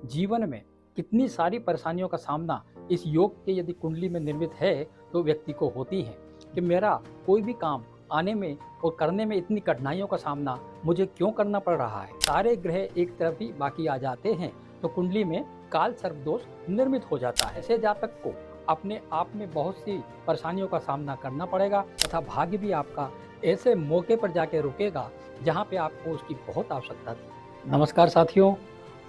जीवन में कितनी सारी परेशानियों का सामना इस योग के यदि कुंडली में निर्मित है तो व्यक्ति को होती है कि मेरा कोई भी काम आने में और करने में इतनी कठिनाइयों का सामना मुझे क्यों करना पड़ रहा है। सारे ग्रह एक तरफ ही बाकी आ जाते हैं तो कुंडली में काल सर्प दोष निर्मित हो जाता है। ऐसे जातक को अपने आप में बहुत सी परेशानियों का सामना करना पड़ेगा तथा भाग्य भी आपका ऐसे मौके पर जाके रुकेगा जहाँ पे आपको उसकी बहुत आवश्यकता थी। नमस्कार साथियों,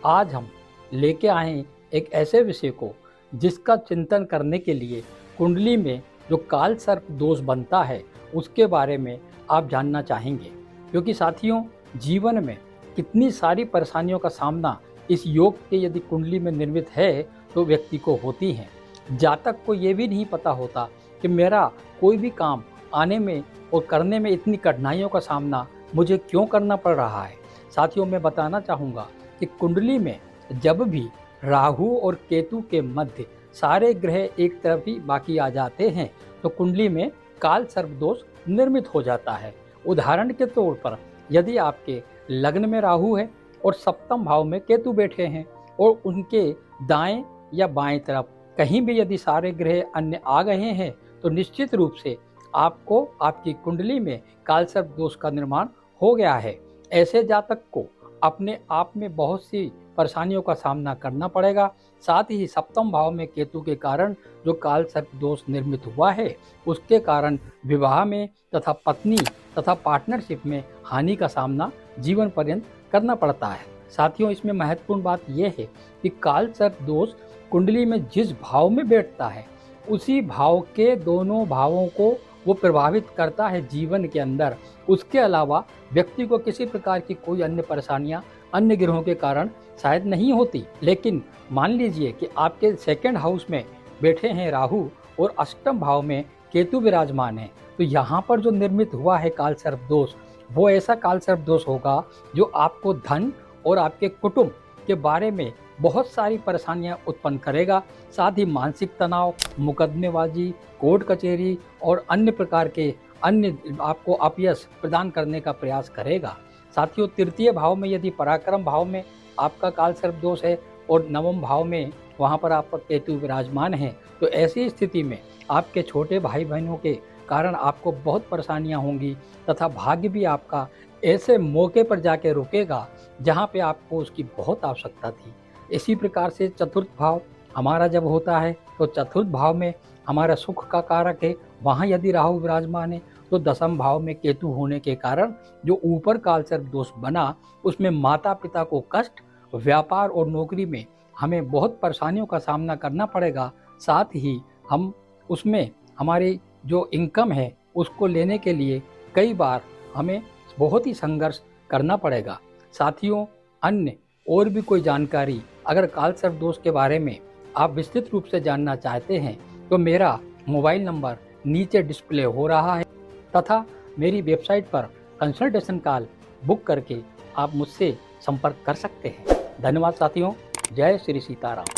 आज हम लेके आए एक ऐसे विषय को जिसका चिंतन करने के लिए कुंडली में जो काल सर्प दोष बनता है उसके बारे में आप जानना चाहेंगे, क्योंकि साथियों जीवन में कितनी सारी परेशानियों का सामना इस योग के यदि कुंडली में निर्मित है तो व्यक्ति को होती हैं। जातक को ये भी नहीं पता होता कि मेरा कोई भी काम आने में और करने में इतनी कठिनाइयों का सामना मुझे क्यों करना पड़ रहा है। साथियों, मैं बताना चाहूँगा कि कुंडली में जब भी राहु और केतु के मध्य सारे ग्रह एक तरफ ही बाकी आ जाते हैं तो कुंडली में काल सर्प दोष निर्मित हो जाता है। उदाहरण के तौर पर यदि आपके लग्न में राहु है और सप्तम भाव में केतु बैठे हैं और उनके दाएं या बाएं तरफ कहीं भी यदि सारे ग्रह अन्य आ गए हैं तो निश्चित रूप से आपको आपकी कुंडली में काल सर्प दोष का निर्माण हो गया है। ऐसे जातक को अपने आप में बहुत सी परेशानियों का सामना करना पड़ेगा। साथ ही सप्तम भाव में केतु के कारण जो काल सर्प दोष निर्मित हुआ है उसके कारण विवाह में तथा पत्नी तथा पार्टनरशिप में हानि का सामना जीवन पर्यंत करना पड़ता है। साथियों, इसमें महत्वपूर्ण बात यह है कि काल सर्प दोष कुंडली में जिस भाव में बैठता है उसी भाव के दोनों भावों को वो प्रभावित करता है जीवन के अंदर। उसके अलावा व्यक्ति को किसी प्रकार की कोई अन्य परेशानियां अन्य ग्रहों के कारण शायद नहीं होती, लेकिन मान लीजिए कि आपके सेकंड हाउस में बैठे हैं राहु और अष्टम भाव में केतु विराजमान है तो यहाँ पर जो निर्मित हुआ है काल सर्प दोष वो ऐसा काल सर्प दोष होगा जो आपको धन और आपके कुटुंब के बारे में बहुत सारी परेशानियां उत्पन्न करेगा। साथ ही मानसिक तनाव, मुकदमेबाजी, कोर्ट कचहरी और अन्य प्रकार के अन्य आपको अपयश प्रदान करने का प्रयास करेगा। साथियों, तृतीय भाव में यदि पराक्रम भाव में आपका काल सर्प दोष है और नवम भाव में वहाँ पर आपका केतु विराजमान है तो ऐसी स्थिति में आपके छोटे भाई बहनों के कारण आपको बहुत परेशानियां होंगी तथा भाग्य भी आपका ऐसे मौके पर जाके रुकेगा जहाँ पे आपको उसकी बहुत आवश्यकता थी। इसी प्रकार से चतुर्थ भाव हमारा जब होता है तो चतुर्थ भाव में हमारा सुख का कारक है, वहाँ यदि राहु विराजमान है तो दसम भाव में केतु होने के कारण जो ऊपर काल सर्प दोष बना उसमें माता पिता को कष्ट, व्यापार और नौकरी में हमें बहुत परेशानियों का सामना करना पड़ेगा। साथ ही हम उसमें हमारी जो इनकम है उसको लेने के लिए कई बार हमें बहुत ही संघर्ष करना पड़ेगा। साथियों, अन्य और भी कोई जानकारी अगर काल सर्प दोष के बारे में आप विस्तृत रूप से जानना चाहते हैं तो मेरा मोबाइल नंबर नीचे डिस्प्ले हो रहा है तथा मेरी वेबसाइट पर कंसल्टेशन कॉल बुक करके आप मुझसे संपर्क कर सकते हैं। धन्यवाद साथियों। जय श्री सीताराम।